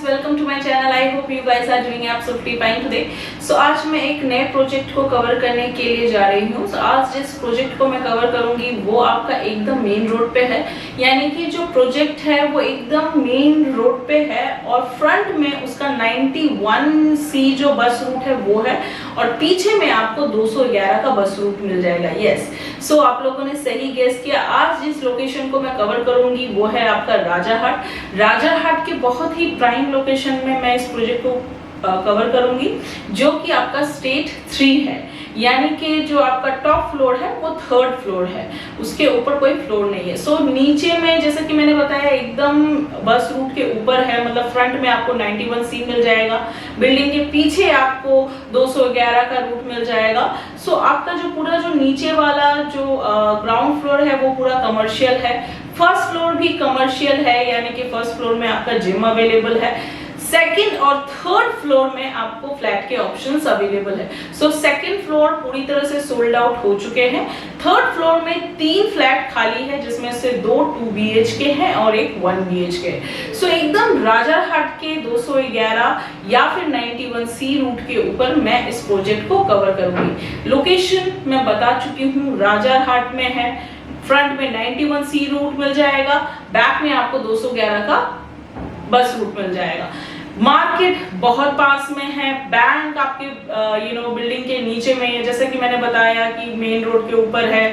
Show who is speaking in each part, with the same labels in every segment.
Speaker 1: Welcome to my channel. I hope you guys are doing absolutely fine today. So आज मैं एक नए project को कवर करने के लिए जा रही हूँ। आज जिस प्रोजेक्ट को मैं कवर करूंगी वो आपका एकदम मेन रोड पे है, यानी कि जो प्रोजेक्ट है वो एकदम मेन रोड पे है और फ्रंट में उसका 91C जो बस रूट है वो है और पीछे में आपको 211 का बस रूट मिल जाएगा। यस, सो आप लोगों ने सही गेस किया। आज जिस लोकेशन को मैं कवर करूंगी वो है आपका राजाहाट। राजाहाट के बहुत ही प्राइम लोकेशन में मैं इस प्रोजेक्ट को कवर करूंगी, जो कि आपका स्टेट 3 है, यानी कि जो आपका टॉप फ्लोर है वो 3rd फ्लोर है, उसके ऊपर कोई फ्लोर नहीं है। सो नीचे में जैसा कि मैंने बताया एकदम बस रूट के ऊपर है, मतलब फ्रंट में आपको 91C मिल जाएगा, बिल्डिंग के पीछे आपको 211 का रूट मिल जाएगा। सो आपका जो पूरा जो नीचे वाला जो ग्राउंड फ्लोर है वो पूरा कमर्शियल है, फर्स्ट फ्लोर भी कमर्शियल है, यानी कि फर्स्ट फ्लोर में आपका जिम अवेलेबल है, सेकंड और थर्ड फ्लोर में आपको फ्लैट के ऑप्शंस अवेलेबल है। सो सेकंड फ्लोर पूरी तरह से सोल्ड आउट हो चुके हैं। थर्ड फ्लोर में 3 फ्लैट खाली है, जिसमें से 2 2 BHK हैं और एक 1 BHK है। सो एकदम राजाहाट के 211 या फिर 91C रूट के ऊपर मैं इस प्रोजेक्ट को कवर करूंगी। लोकेशन मैं बता चुकी हूँ, राजाहाट में है, फ्रंट में 91C रूट मिल जाएगा, बैक में आपको 211 का बस रूट मिल जाएगा। मार्केट बहुत पास में है, बैंक आपके बिल्डिंग के नीचे में है, जैसे कि मैंने बताया कि मेन रोड के ऊपर है,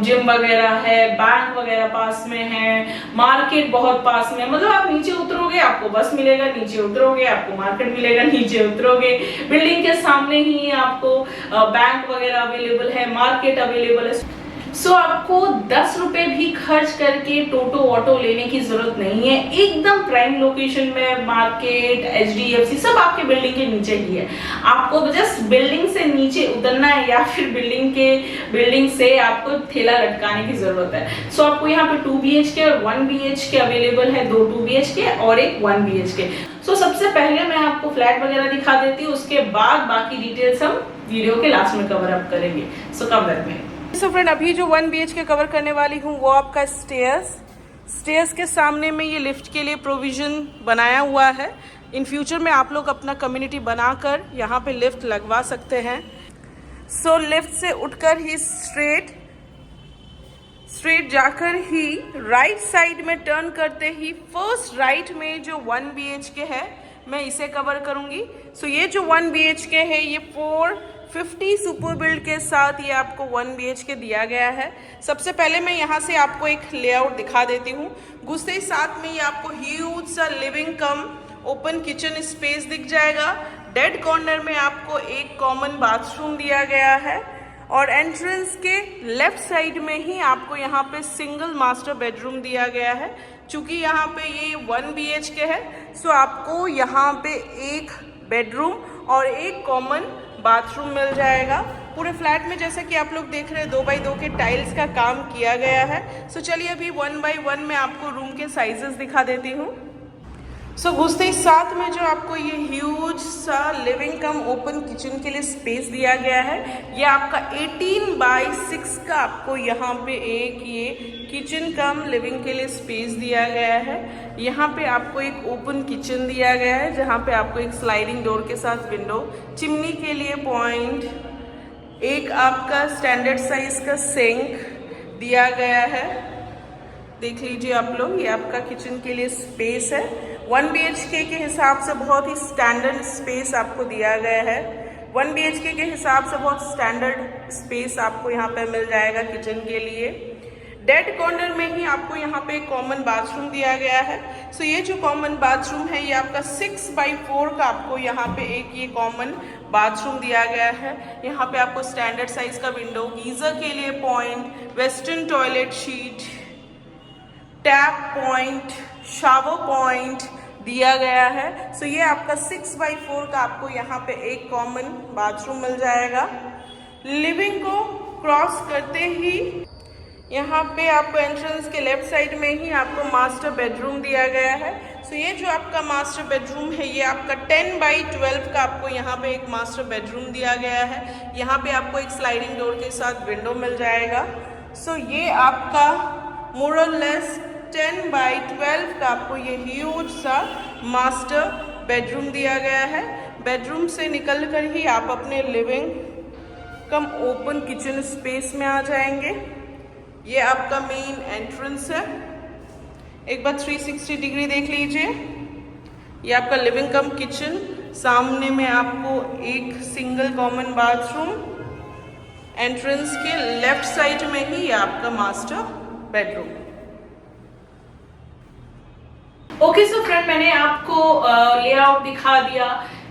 Speaker 1: जिम वगैरह है, बैंक वगैरह पास में है, मार्केट बहुत पास में, मतलब आप नीचे उतरोगे आपको बस मिलेगा, नीचे उतरोगे आपको मार्केट मिलेगा, नीचे उतरोगे बिल्डिंग के सामने ही आपको बैंक वगैरह अवेलेबल है, मार्केट अवेलेबल है। सो आपको 10 रुपए भी खर्च करके टोटो ऑटो लेने की जरूरत नहीं है। एकदम प्राइम लोकेशन में मार्केट, HDFC सब आपके बिल्डिंग के नीचे ही है। आपको जस्ट बिल्डिंग से नीचे उतरना है या फिर बिल्डिंग से आपको ठेला लटकाने की जरूरत है। सो आपको यहाँ पे 2 BHK और 1 BHK अवेलेबल है, 2 2 BHK और एक 1 BHK। सो सबसे पहले मैं आपको फ्लैट वगैरह दिखा देती हूँ, उसके बाद बाकी डिटेल्स हम वीडियो के लास्ट में कवर अप करेंगे। सो कम बैक में।
Speaker 2: सो फ्रेंड, अभी जो 1 BHK कवर करने वाली हूँ वो आपका स्टेयर्स के सामने में ये लिफ्ट के लिए प्रोविजन बनाया हुआ है। इन फ्यूचर में आप लोग अपना कम्युनिटी बनाकर यहाँ पे लिफ्ट लगवा सकते हैं। सो लिफ्ट से उठकर ही स्ट्रेट जाकर ही राइट साइड में टर्न करते ही फर्स्ट राइट में जो 1 BHK है मैं इसे कवर करूँगी। सो ये जो 1 BHK है ये 450 सुपर बिल्ड के साथ ये आपको 1 BHK दिया गया है। सबसे पहले मैं यहाँ से आपको एक लेआउट दिखा देती हूँ। घुसते ही साथ में ये आपको ह्यूज सा लिविंग कम ओपन किचन स्पेस दिख जाएगा। डेड कॉर्नर में आपको एक कॉमन बाथरूम दिया गया है और एंट्रेंस के लेफ्ट साइड में ही आपको यहाँ पे सिंगल मास्टर बेडरूम दिया गया है। चूँकि यहाँ पे ये 1 BHK है, सो आपको यहाँ पे एक बेडरूम और एक कॉमन बाथरूम मिल जाएगा। पूरे फ्लैट में जैसा कि आप लोग देख रहे हैं 2x2 के टाइल्स का काम किया गया है। सो चलिए अभी 1x1 में आपको रूम के साइजेस दिखा देती हूँ। सो घुसते ही साथ में जो आपको ये ह्यूज सा लिविंग कम ओपन किचन के लिए स्पेस दिया गया है, ये आपका 18x6 का आपको यहाँ पे एक ये किचन कम लिविंग के लिए स्पेस दिया गया है। यहाँ पे आपको एक ओपन किचन दिया गया है, जहाँ पे आपको एक स्लाइडिंग डोर के साथ विंडो, चिमनी के लिए पॉइंट, एक आपका स्टैंडर्ड साइज का सिंक दिया गया है। देख लीजिए आप लोग, ये आपका किचन के लिए स्पेस है। 1 BHK के हिसाब से बहुत ही स्टैंडर्ड स्पेस आपको दिया गया है। 1 BHK के हिसाब से बहुत स्टैंडर्ड स्पेस आपको यहाँ पे मिल जाएगा किचन के लिए। डेड कॉर्नर में ही आपको यहाँ पे एक कॉमन बाथरूम दिया गया है। सो ये जो कॉमन बाथरूम है ये आपका 6x4 का आपको यहाँ पे एक ये कॉमन बाथरूम दिया गया है। यहाँ पे आपको स्टैंडर्ड साइज का विंडो, गीजर के लिए point, western toilet sheet, tap point, shower point दिया गया है। सो ये आपका 6x4 का आपको यहाँ पे एक कॉमन बाथरूम मिल जाएगा। लिविंग को क्रॉस करते ही यहाँ पे आपको एंट्रेंस के लेफ्ट साइड में ही आपको मास्टर बेडरूम दिया गया है। सो ये जो आपका मास्टर बेडरूम है ये आपका 10x12 का आपको यहाँ पे एक मास्टर बेडरूम दिया गया है। यहाँ पे आपको एक स्लाइडिंग डोर के साथ विंडो मिल जाएगा। सो ये आपका मोर और लेस 10 बाई 12 का आपको ये ह्यूज सा मास्टर बेडरूम दिया गया है। बेडरूम से निकल कर ही आप अपने लिविंग कम ओपन किचन स्पेस में आ जाएंगे। ये आपका मेन एंट्रेंस है। एक बार 360 डिग्री देख लीजिए। ये आपका लिविंग कम किचन, सामने में आपको एक सिंगल कॉमन बाथरूम, एंट्रेंस के लेफ्ट साइड में ही ये आपका master bedroom.
Speaker 1: Okay so friend, मैंने आपको लेआउट दिखा दिया।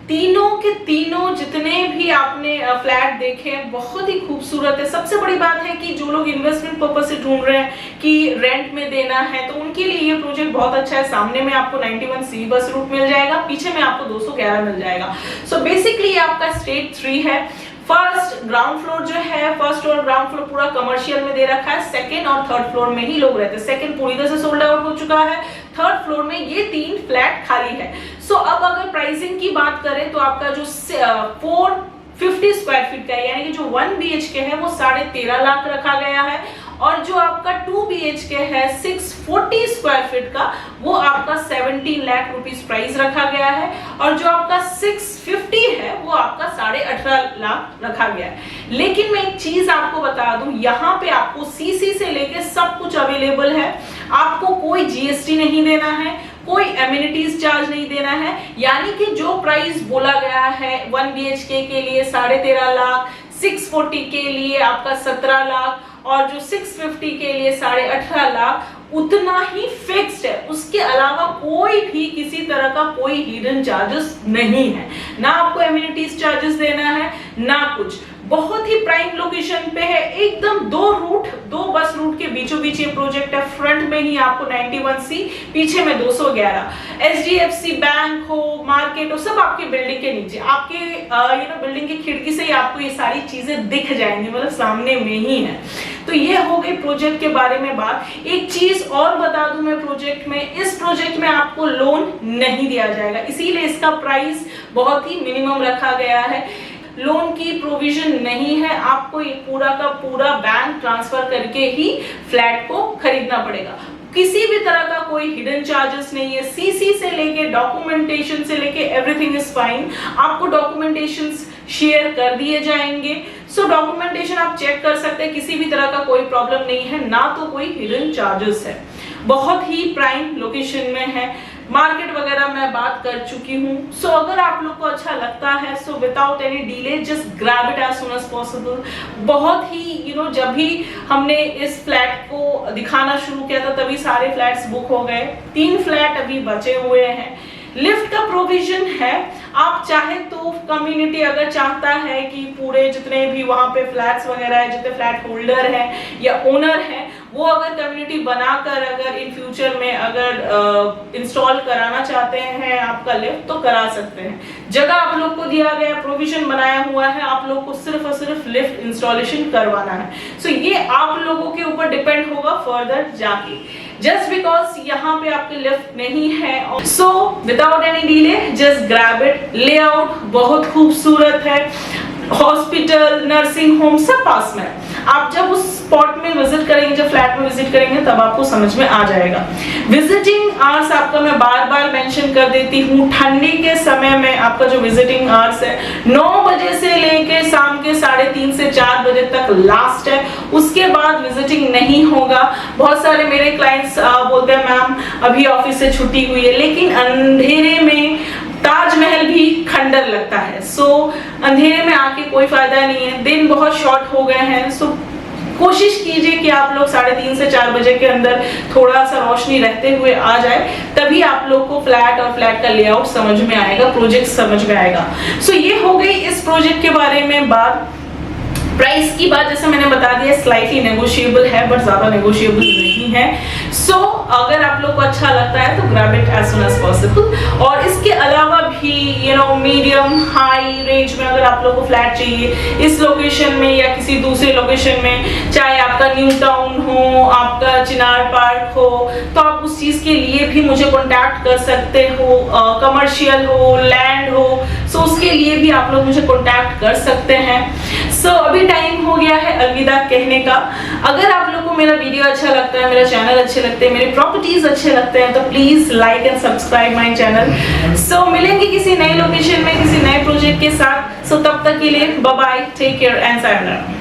Speaker 1: तीनों के तीनों जितने भी आपने फ्लैट देखे हैं बहुत ही खूबसूरत है। सबसे बड़ी बात है कि जो लोग इन्वेस्टमेंट पर्पस से ढूंढ रहे हैं कि रेंट में देना है, तो उनके लिए ये प्रोजेक्ट बहुत अच्छा है। सामने में आपको 91C बस रूट मिल जाएगा, पीछे में आपको 211 मिल जाएगा। सो बेसिकली आपका स्टेट 3 है। फर्स्ट ग्राउंड फ्लोर जो है, फर्स्ट और ग्राउंड फ्लोर पूरा कमर्शियल में दे रखा है। सेकंड और थर्ड फ्लोर में ही लोग रहते हैं। सेकंड पूरी तरह से सोल्ड आउट हो चुका है। थर्ड फ्लोर में ये 3 फ्लैट खाली है। सो अब अगर प्राइसिंग की बात करें तो आपका जो 450 स्क्वायर फीट का है, यानी कि जो 1 BHK है वो 13.5 लाख रखा गया है, और जो आपका 2 BHK है 640 स्क्वायर फीट का वो आपका 17 लाख रुपीस प्राइस रखा गया है, और जो आपका 650 है वो आपका 18.5 लाख रखा गया है। लेकिन मैं एक चीज आपको बता दूं, यहाँ पे आपको CC से लेके सब कुछ अवेलेबल है। आपको कोई GST नहीं देना है, कोई एमिनिटीज चार्ज नहीं देना है, यानी कि जो प्राइस बोला गया है 1 BHK के लिए 13.5 लाख, 640 के लिए आपका 17 लाख और जो 650 के लिए 18.5 लाख, उतना ही फिक्स्ड है। उसके अलावा कोई भी किसी तरह का कोई हिडन चार्जेस नहीं है, ना आपको एमिनिटीज चार्जेस देना है ना कुछ। बहुत ही प्राइम लोकेशन पे है, एकदम 2 बस रूट के बीचों बीच ये प्रोजेक्ट है। फ्रंट में ही आपको 91C, पीछे में 211। HDFC बैंक हो, मार्केट हो, सब आपके बिल्डिंग के नीचे, आपके बिल्डिंग की खिड़की से ही आपको ये सारी चीजें दिख जाएंगी, मतलब सामने में ही है। तो ये हो गई प्रोजेक्ट के बारे में बात। एक चीज और बता दूं मैं प्रोजेक्ट में, इस प्रोजेक्ट में आपको लोन नहीं दिया जाएगा, इसीलिए इसका प्राइस बहुत ही मिनिमम रखा गया है। लोन की प्रोविजन नहीं है, आपको ये पूरा का पूरा बैंक ट्रांसफर करके ही फ्लैट को खरीदना पड़ेगा। किसी भी तरह का कोई हिडन चार्जेस नहीं है। CC से लेके डॉक्यूमेंटेशन से लेके एवरीथिंग इज फाइन। आपको डॉक्यूमेंटेशंस शेयर कर दिए जाएंगे। सो डॉक्यूमेंटेशन आप चेक कर सकते हैं, किसी भी तरह का कोई प्रॉब्लम नहीं है, ना तो कोई हिडन चार्जेस है। बहुत ही प्राइम लोकेशन में है। मार्केट वगैरह मैं बात कर चुकी हूँ। सो अगर आप लोग को अच्छा लगता है, so without any delay just grab it as soon as possible. बहुत ही जब भी हमने इस फ्लैट को दिखाना शुरू किया था तभी सारे फ्लैट्स बुक हो गए। 3 फ्लैट अभी बचे हुए हैं। लिफ्ट का प्रोविजन है। आप चाहे तो कम्युनिटी अगर चाहता है कि पूरे जितने भी वहां पे फ्लैट्स वगैरह है, जितने फ्लैट होल्डर हैं या ओनर हैं, वो अगर कम्युनिटी बनाकर अगर इन फ्यूचर में अगर इंस्टॉल कराना चाहते हैं आपका लिफ्ट, तो करा सकते हैं। जगह आप लोग को दिया गया, प्रोविजन बनाया हुआ है, आप लोग को सिर्फ और सिर्फ लिफ्ट इंस्टॉलेशन करवाना है। सो ये आप लोगों के ऊपर डिपेंड होगा फर्दर जाके, जस्ट बिकॉज यहाँ पे आपके लिफ्ट नहीं है। So without any delay just grab it. Layout बहुत खूबसूरत है, हॉस्पिटल, नर्सिंग होम सब पास में। आप जब उस स्पॉट में विजिट करेंगे, जब फ्लैट में विजिट करेंगे, तब आपको समझ में आ जाएगा। विजिटिंग आवर्स आपका मैं बार बार मेंशन कर देती हूँ। ठंडी के समय में आपका जो विजिटिंग आवर्स है 9 बजे से लेके शाम के 3:30 से 4 बजे तक लास्ट है। उसके बाद विजिटिंग नहीं होगा। बहुत सारे मेरे क्लाइंट्स बोलते हैं मैम अभी ऑफिस से छुट्टी हुई है, लेकिन अंधेरे में ताजमहल भी खंडर लगता है। सो अंधेरे में आके कोई फायदा नहीं है, दिन बहुत शॉर्ट हो गए हैं। सो कोशिश कीजिए कि आप लोग 3:30 से 4 बजे के अंदर थोड़ा सा रोशनी रहते हुए आ जाए, तभी आप लोग को फ्लैट और फ्लैट का लेआउट समझ में आएगा, प्रोजेक्ट समझ में आएगा। सो ये हो गई इस प्रोजेक्ट के बारे में बात। प्राइस की बात जैसे मैंने बता दिया स्लाइटली नेगोशिएबल है, बट ज्यादा नेगोशिएबल नहीं है। सो अगर आप लोग को अच्छा लगता है तो grab it as soon as possible. और इसके अलावा भी मीडियम हाई रेंज में अगर आप लोग को फ्लैट चाहिए इस लोकेशन में या किसी दूसरे लोकेशन में, चाहे आपका न्यू टाउन हो, आपका चिनार पार्क हो, तो आप उस चीज के लिए भी मुझे कॉन्टैक्ट कर सकते हो। कमर्शियल हो, लैंड हो, सो उसके लिए भी आप लोग मुझे कॉन्टैक्ट कर सकते हैं। सो अभी टाइम हो गया है अलविदा कहने का। अगर आप लोग को मेरा वीडियो अच्छा लगता है, मेरा चैनल अच्छे लगते हैं, मेरे प्रॉपर्टीज अच्छे लगते हैं, तो please like and subscribe my channel. So मिलेंगे किसी नए लोकेशन में, किसी नए प्रोजेक्ट के साथ। सो तब तक के लिए bye bye, take care and sayonara.